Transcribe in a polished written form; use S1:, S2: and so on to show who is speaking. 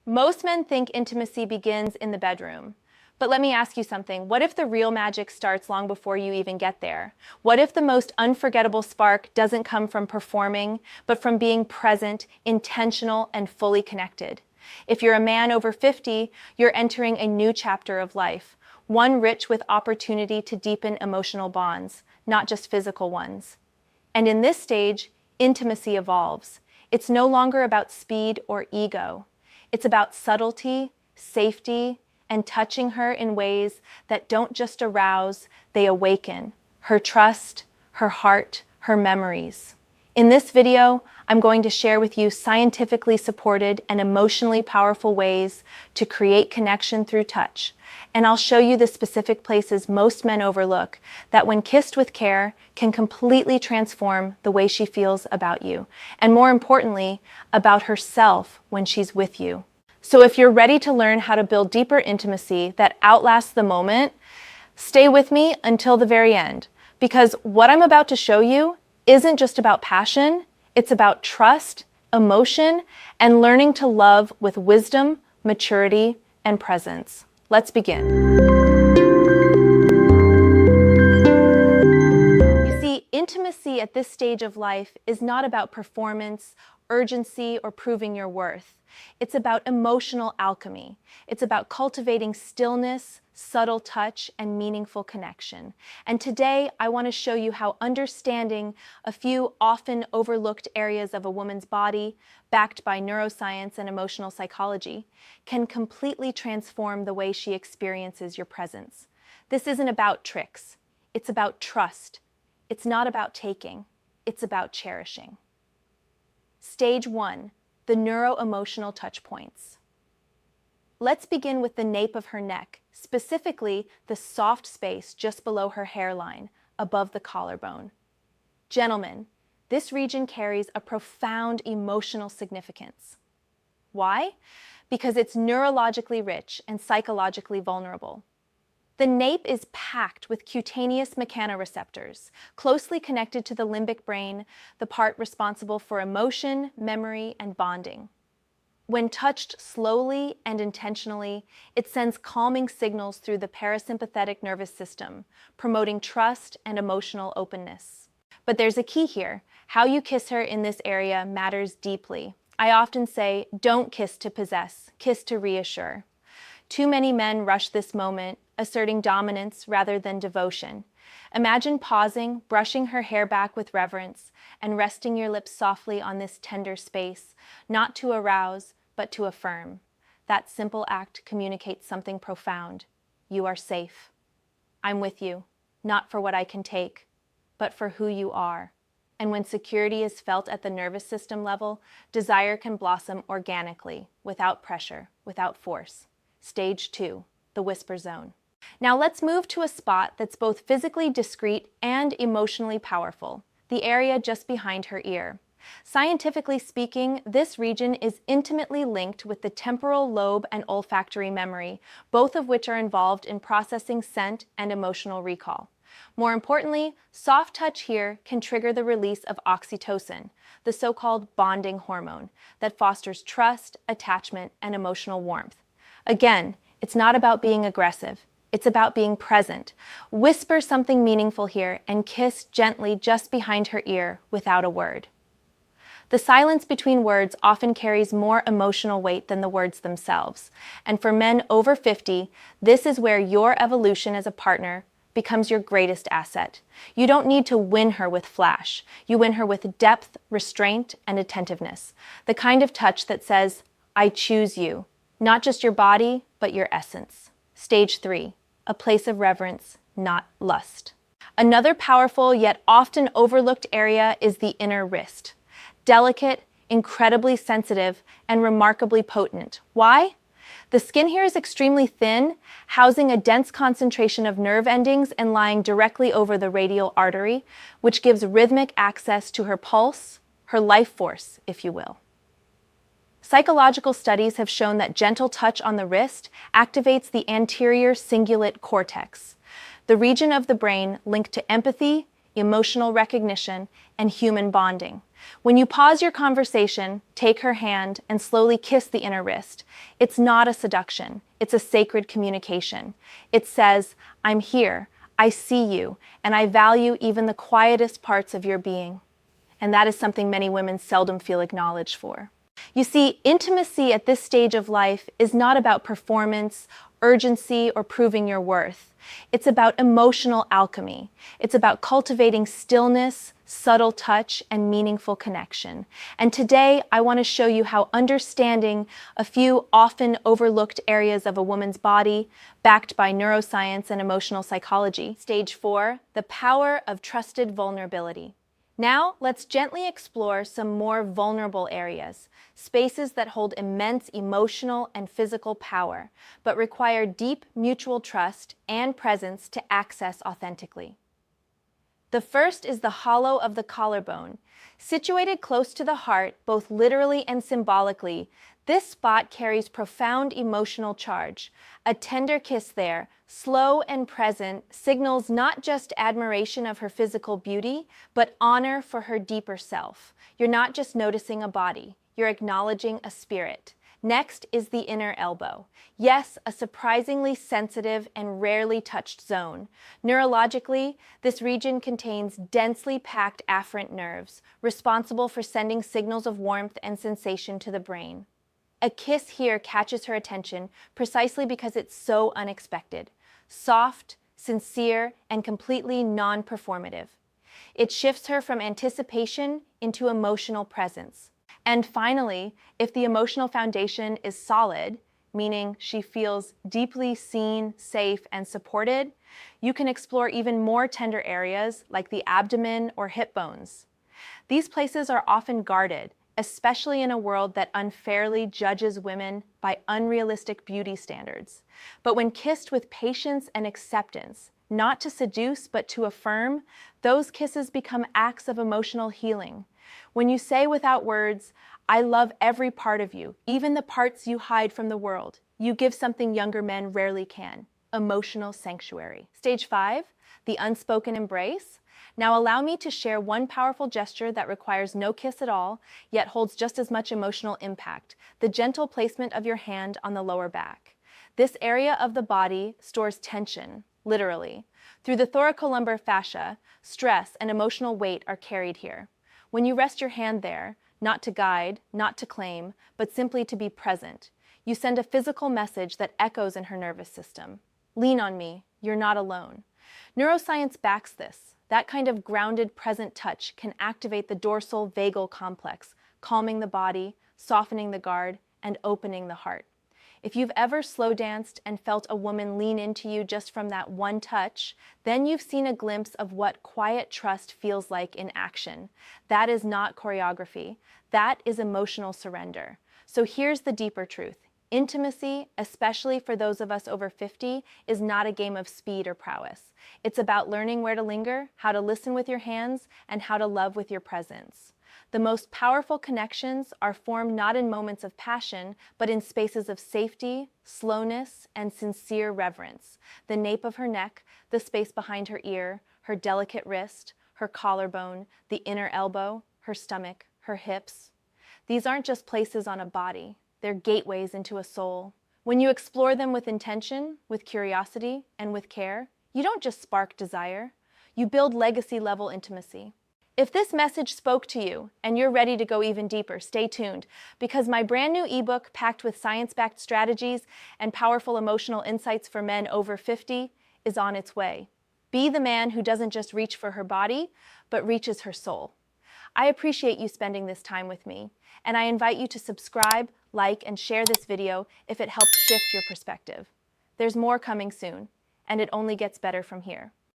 S1: Most men think intimacy begins in the bedroom. But let me ask you something. What if the real magic starts long before you even get there? What if the most unforgettable spark doesn't come from performing, but from being present, intentional, and fully connected? If you're a man over 50, you're entering a new chapter of life, one rich with opportunity to deepen emotional bonds, not just physical ones. And in this stage, intimacy evolves. It's no longer about speed or ego. It's about subtlety, safety, and touching her in ways that don't just arouse, they awaken her trust, her heart, her memories. In this video, I'm going to share with you scientifically supported and emotionally powerful ways to create connection through touch. And I'll show you the specific places most men overlook that, when kissed with care, can completely transform the way she feels about you, and more importantly, about herself when she's with you. So if you're ready to learn how to build deeper intimacy that outlasts the moment, stay with me until the very end, because what I'm about to show you isn't just about passion, it's about trust, emotion, and learning to love with wisdom, maturity, and presence. Let's begin. You see, intimacy at this stage of life is not about performance, urgency, or proving your worth. It's about emotional alchemy. It's about cultivating stillness, subtle touch, and meaningful connection. And today, I want to show you how understanding a few often overlooked areas of a woman's body, backed by neuroscience and emotional psychology, can completely transform the way she experiences your presence. This isn't about tricks. It's about trust. It's not about taking. It's about cherishing. Stage 1. The neuro-emotional touch points. Let's begin with the nape of her neck, specifically the soft space just below her hairline, above the collarbone. Gentlemen, this region carries a profound emotional significance. Why? Because it's neurologically rich and psychologically vulnerable. The nape is packed with cutaneous mechanoreceptors, closely connected to the limbic brain, the part responsible for emotion, memory, and bonding. When touched slowly and intentionally, it sends calming signals through the parasympathetic nervous system, promoting trust and emotional openness. But there's a key here. How you kiss her in this area matters deeply. I often say, don't kiss to possess, kiss to reassure. Too many men rush this moment, asserting dominance rather than devotion. Imagine pausing, brushing her hair back with reverence, and resting your lips softly on this tender space, not to arouse, but to affirm. That simple act communicates something profound. You are safe. I'm with you, not for what I can take, but for who you are. And when security is felt at the nervous system level, desire can blossom organically, without pressure, without force. Stage 2, the whisper zone. Now let's move to a spot that's both physically discreet and emotionally powerful, the area just behind her ear. Scientifically speaking, this region is intimately linked with the temporal lobe and olfactory memory, both of which are involved in processing scent and emotional recall. More importantly, soft touch here can trigger the release of oxytocin, the so-called bonding hormone that fosters trust, attachment, and emotional warmth. Again, it's not about being aggressive. It's about being present. Whisper something meaningful here and kiss gently just behind her ear without a word. The silence between words often carries more emotional weight than the words themselves. And for men over 50, this is where your evolution as a partner becomes your greatest asset. You don't need to win her with flash. You win her with depth, restraint, and attentiveness. The kind of touch that says, I choose you. Not just your body, but your essence. Stage 3, a place of reverence, not lust. Another powerful yet often overlooked area is the inner wrist. Delicate, incredibly sensitive, and remarkably potent. Why? The skin here is extremely thin, housing a dense concentration of nerve endings and lying directly over the radial artery, which gives rhythmic access to her pulse, her life force, if you will. Psychological studies have shown that gentle touch on the wrist activates the anterior cingulate cortex, the region of the brain linked to empathy, emotional recognition, and human bonding. When you pause your conversation, take her hand, and slowly kiss the inner wrist, it's not a seduction, it's a sacred communication. It says, I'm here, I see you, and I value even the quietest parts of your being. And that is something many women seldom feel acknowledged for. You see, intimacy at this stage of life is not about performance, urgency, or proving your worth. It's about emotional alchemy. It's about cultivating stillness, subtle touch, and meaningful connection. And today, I want to show you how understanding a few often overlooked areas of a woman's body, backed by neuroscience and emotional psychology. Stage 4, the power of trusted vulnerability. Now, let's gently explore some more vulnerable areas, spaces that hold immense emotional and physical power, but require deep mutual trust and presence to access authentically. The first is the hollow of the collarbone. Situated close to the heart, both literally and symbolically, this spot carries profound emotional charge. A tender kiss there, slow and present, signals not just admiration of her physical beauty, but honor for her deeper self. You're not just noticing a body, you're acknowledging a spirit. Next is the inner elbow. Yes, a surprisingly sensitive and rarely touched zone. Neurologically, this region contains densely packed afferent nerves, responsible for sending signals of warmth and sensation to the brain. A kiss here catches her attention precisely because it's so unexpected. Soft, sincere, and completely non-performative. It shifts her from anticipation into emotional presence. And finally, if the emotional foundation is solid, meaning she feels deeply seen, safe, and supported, you can explore even more tender areas like the abdomen or hip bones. These places are often guarded, especially in a world that unfairly judges women by unrealistic beauty standards. But when kissed with patience and acceptance, not to seduce but to affirm, those kisses become acts of emotional healing. When you say without words, I love every part of you, even the parts you hide from the world, you give something younger men rarely can, emotional sanctuary. Stage 5, the unspoken embrace. Now allow me to share one powerful gesture that requires no kiss at all, yet holds just as much emotional impact, the gentle placement of your hand on the lower back. This area of the body stores tension, literally. Through the thoracolumbar fascia, stress and emotional weight are carried here. When you rest your hand there, not to guide, not to claim, but simply to be present, you send a physical message that echoes in her nervous system. Lean on me, you're not alone. Neuroscience backs this. That kind of grounded, present touch can activate the dorsal vagal complex, calming the body, softening the guard, and opening the heart. If you've ever slow danced and felt a woman lean into you just from that one touch, then you've seen a glimpse of what quiet trust feels like in action. That is not choreography. That is emotional surrender. So here's the deeper truth. Intimacy, especially for those of us over 50, is not a game of speed or prowess. It's about learning where to linger, how to listen with your hands, and how to love with your presence. The most powerful connections are formed not in moments of passion, but in spaces of safety, slowness, and sincere reverence. The nape of her neck, the space behind her ear, her delicate wrist, her collarbone, the inner elbow, her stomach, her hips. These aren't just places on a body. They're gateways into a soul. When you explore them with intention, with curiosity, and with care, you don't just spark desire. You build legacy-level intimacy. If this message spoke to you and you're ready to go even deeper, stay tuned, because my brand new ebook packed with science-backed strategies and powerful emotional insights for men over 50 is on its way. Be the man who doesn't just reach for her body, but reaches her soul. I appreciate you spending this time with me, and I invite you to subscribe, like, and share this video if it helps shift your perspective. There's more coming soon, and it only gets better from here.